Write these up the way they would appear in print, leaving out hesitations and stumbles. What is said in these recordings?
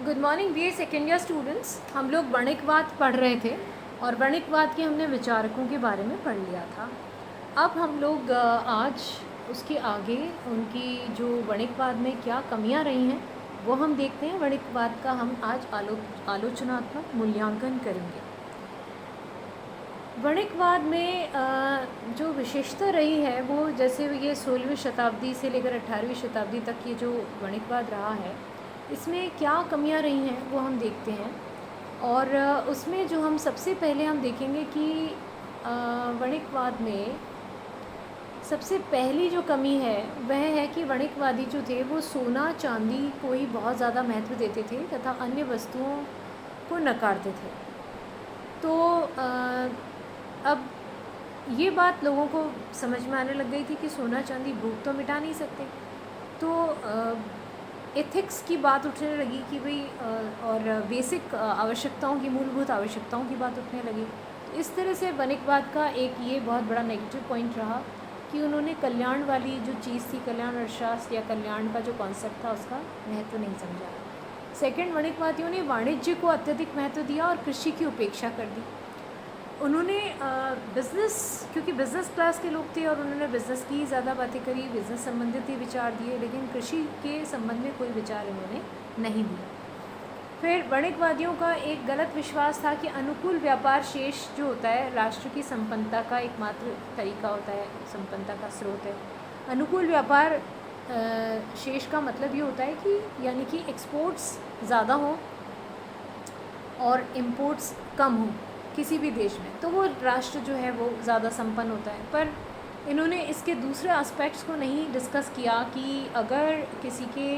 Good morning dear second year students. हम लोग वणिकवाद पढ़ रहे थे और वणिकवाद के हमने विचारकों के बारे में पढ़ लिया था। अब हम लोग आज उसके आगे उनकी जो वणिकवाद में क्या कमियां रही हैं वो हम देखते हैं। वणिकवाद का हम आज आलोचनात्मक मूल्यांकन करेंगे। वणिकवाद में जो विशेषता रही है वो जैसे ये 16वीं शताब्दी से लेकर 18वीं शताब्दी तक ये जो वणिकवाद रहा है इसमें क्या कमियां रही हैं वो हम देखते हैं। और उसमें जो हम सबसे पहले हम देखेंगे कि वणिकवाद में सबसे पहली जो कमी है वह है कि वणिकवादी जो थे वो सोना चांदी को ही बहुत ज़्यादा महत्व देते थे तथा अन्य वस्तुओं को नकारते थे। तो अब ये बात लोगों को समझ में आने लग गई थी कि सोना चांदी भूख तो मिटा नहीं सकते। तो एथिक्स की बात उठने लगी कि भाई और बेसिक आवश्यकताओं की, मूलभूत आवश्यकताओं की बात उठने लगी। तो इस तरह से वणिकवाद का एक ये बहुत बड़ा नेगेटिव पॉइंट रहा कि उन्होंने कल्याण वाली जो चीज़ थी, कल्याण अर्थशास्त्र या कल्याण का जो कॉन्सेप्ट था उसका महत्व नहीं समझा। सेकंड, वणिकवादियों ने वाणिज्य को अत्यधिक महत्व दिया और कृषि की उपेक्षा कर दी। उन्होंने बिज़नेस, क्योंकि बिज़नेस क्लास के लोग थे और उन्होंने बिज़नेस की ज़्यादा बातें करी, बिज़नेस संबंधित ही विचार दिए, लेकिन कृषि के संबंध में कोई विचार इन्होंने नहीं दिया। फिर वणिकवादियों का एक गलत विश्वास था कि अनुकूल व्यापार शेष जो होता है राष्ट्र की संपन्नता का एकमात्र तरीका होता है, संपन्नता का स्रोत है। अनुकूल व्यापार शेष का मतलब ये होता है कि यानी कि एक्सपोर्ट्स ज़्यादा हों और इम्पोर्ट्स कम हों किसी भी देश में, तो वो राष्ट्र जो है वो ज़्यादा संपन्न होता है। पर इन्होंने इसके दूसरे एस्पेक्ट्स को नहीं डिस्कस किया कि अगर किसी के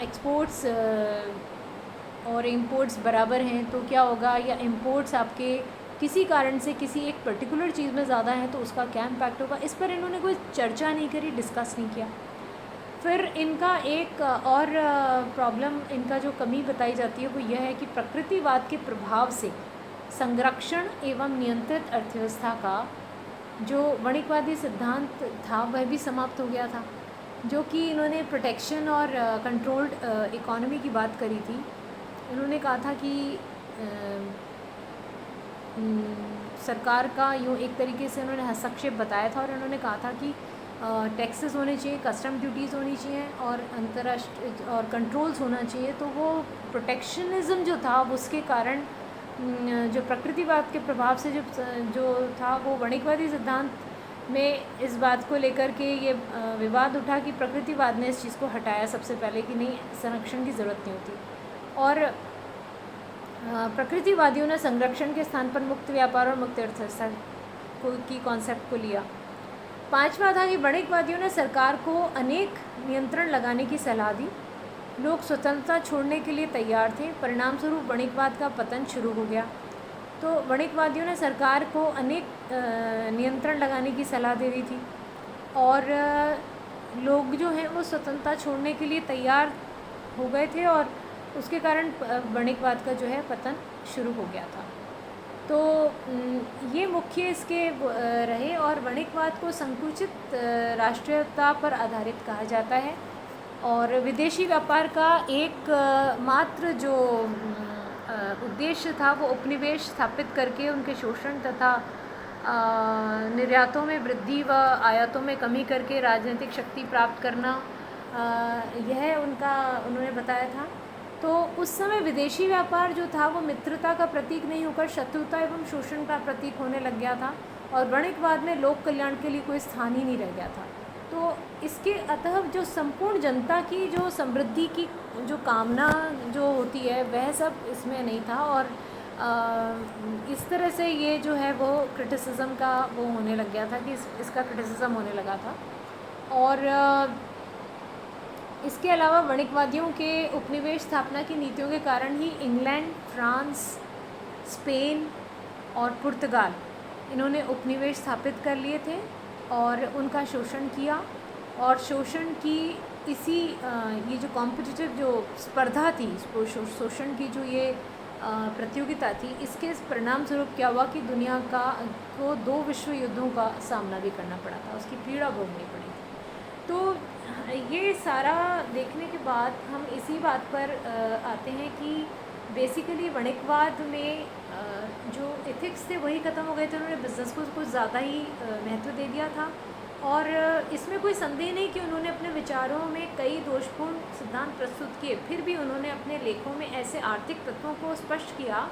एक्सपोर्ट्स और इंपोर्ट्स बराबर हैं तो क्या होगा, या इंपोर्ट्स आपके किसी कारण से किसी एक पर्टिकुलर चीज़ में ज़्यादा है तो उसका क्या इम्पैक्ट होगा। इस पर इन्होंने कोई चर्चा नहीं करी, डिस्कस नहीं किया। फिर इनका एक और प्रॉब्लम, इनका जो कमी बताई जाती है वो यह है कि प्रकृतिवाद के प्रभाव से संरक्षण एवं नियंत्रित अर्थव्यवस्था का जो वणिकवादी सिद्धांत था वह भी समाप्त हो गया था। जो कि इन्होंने प्रोटेक्शन और कंट्रोल्ड इकोनॉमी की बात करी थी। इन्होंने कहा था कि सरकार का यूँ एक तरीके से उन्होंने हस्तक्षेप बताया था और उन्होंने कहा था कि टैक्सेस होने चाहिए, कस्टम ड्यूटीज़ होनी चाहिए और अंतर्राष्ट्रीय और कंट्रोल्स होना चाहिए। तो वो प्रोटेक्शनिज़म जो था उसके कारण जो प्रकृतिवाद के प्रभाव से जो था वो वणिकवादी सिद्धांत में इस बात को लेकर के ये विवाद उठा कि प्रकृतिवाद ने इस चीज़ को हटाया सबसे पहले कि नहीं, संरक्षण की ज़रूरत नहीं होती। और प्रकृतिवादियों ने संरक्षण के स्थान पर मुक्त व्यापार और मुक्त अर्थव्यवस्था की कॉन्सेप्ट को लिया। पांचवा था कि वणिकवादियों ने सरकार को अनेक नियंत्रण लगाने की सलाह दी। लोग स्वतंत्रता छोड़ने के लिए तैयार थे, परिणाम स्वरूप वणिकवाद का पतन शुरू हो गया। तो वणिकवादियों ने सरकार को अनेक नियंत्रण लगाने की सलाह दे दी थी और लोग जो हैं वो स्वतंत्रता छोड़ने के लिए तैयार हो गए थे और उसके कारण वणिकवाद का जो है पतन शुरू हो गया था। तो ये मुख्य इसके रहे। और वणिकवाद को संकुचित राष्ट्रीयता पर आधारित कहा जाता है और विदेशी व्यापार का एक मात्र जो उद्देश्य था वो उपनिवेश स्थापित करके उनके शोषण तथा निर्यातों में वृद्धि व आयातों में कमी करके राजनीतिक शक्ति प्राप्त करना, यह उनका उन्होंने बताया था। तो उस समय विदेशी व्यापार जो था वो मित्रता का प्रतीक नहीं होकर शत्रुता एवं शोषण का प्रतीक होने लग गया था और वणिकवाद में लोक कल्याण के लिए कोई स्थान ही नहीं रह गया था। तो इसके अतः जो संपूर्ण जनता की जो समृद्धि की जो कामना जो होती है वह सब इसमें नहीं था और इस तरह से ये जो है वो क्रिटिसिज्म का वो होने लग गया था कि इसका क्रिटिसिज्म होने लगा था। और इसके अलावा वणिकवादियों के उपनिवेश स्थापना की नीतियों के कारण ही इंग्लैंड, फ्रांस, स्पेन और पुर्तगाल इन्होंने उपनिवेश स्थापित कर लिए थे और उनका शोषण किया। और शोषण की इसी ये जो कॉम्पिटिटिव जो स्पर्धा थी, शोषण की जो ये प्रतियोगिता थी, इसके परिणाम स्वरूप क्या हुआ कि दुनिया को 2 विश्व युद्धों का सामना भी करना पड़ा था, उसकी पीड़ा भोगनी पड़ी। तो ये सारा देखने के बाद हम इसी बात पर आते हैं कि बेसिकली वणिकवाद में जो एथिक्स थे वही ख़त्म हो गए थे। उन्होंने बिज़नेस को कुछ ज़्यादा ही महत्व दे दिया था और इसमें कोई संदेह नहीं कि उन्होंने अपने विचारों में कई दोषपूर्ण सिद्धांत प्रस्तुत किए। फिर भी उन्होंने अपने लेखों में ऐसे आर्थिक तत्वों को स्पष्ट किया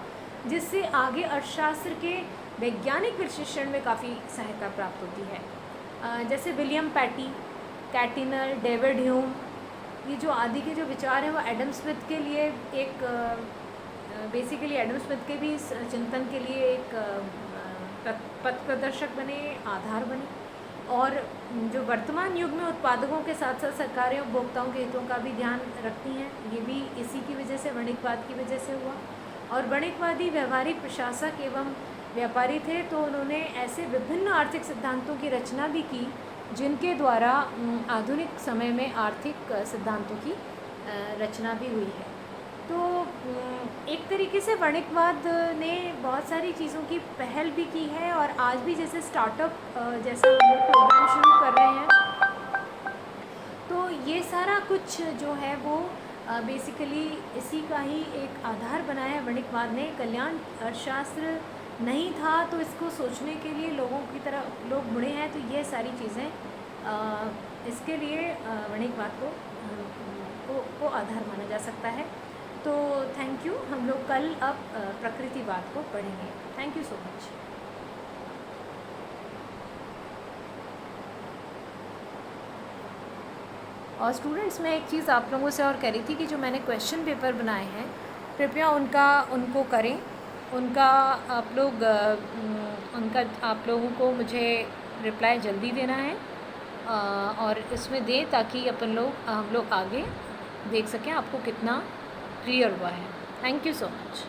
जिससे आगे अर्थशास्त्र के वैज्ञानिक विश्लेषण में काफ़ी सहायता प्राप्त होती है। जैसे विलियम पैटी, कैटिनर, डेविड ह्यूम, ये जो आदि के जो विचार हैं वो एडम स्मिथ के लिए एक बेसिकली एडम स्मिथ के भी चिंतन के लिए एक पथ प्रदर्शक बने, आधार बने। और जो वर्तमान युग में उत्पादकों के साथ साथ सरकारें उपभोक्ताओं के हितों का भी ध्यान रखती हैं, ये भी इसी की वजह से, वणिकवाद की वजह से हुआ। और वणिकवादी व्यवहारिक प्रशासक एवं व्यापारी थे, तो उन्होंने ऐसे विभिन्न आर्थिक सिद्धांतों की रचना भी की जिनके द्वारा आधुनिक समय में आर्थिक सिद्धांतों की रचना भी हुई है। तो एक तरीके से वणिकवाद ने बहुत सारी चीज़ों की पहल भी की है और आज भी जैसे स्टार्टअप जैसा हम लोग प्रोग्राम शुरू कर रहे हैं, तो ये सारा कुछ जो है वो बेसिकली इसी का ही एक आधार बनाया है। वणिकवाद ने कल्याण अर्थशास्त्र नहीं था तो इसको सोचने के लिए लोगों की तरह लोग मुड़े हैं, तो ये सारी चीज़ें इसके लिए वणिकवाद को आधार माना जा सकता है। तो थैंक यू। हम लोग कल अब प्रकृतिवाद को पढ़ेंगे। Thank you so much. और स्टूडेंट्स, मैं एक चीज़ आप लोगों से और कह रही थी कि जो मैंने क्वेश्चन पेपर बनाए हैं, कृपया उनको करें। आप लोगों को मुझे रिप्लाई जल्दी देना है और इसमें दें ताकि हम लोग आगे देख सकें आपको कितना क्लियर हुआ है। Thank you so much.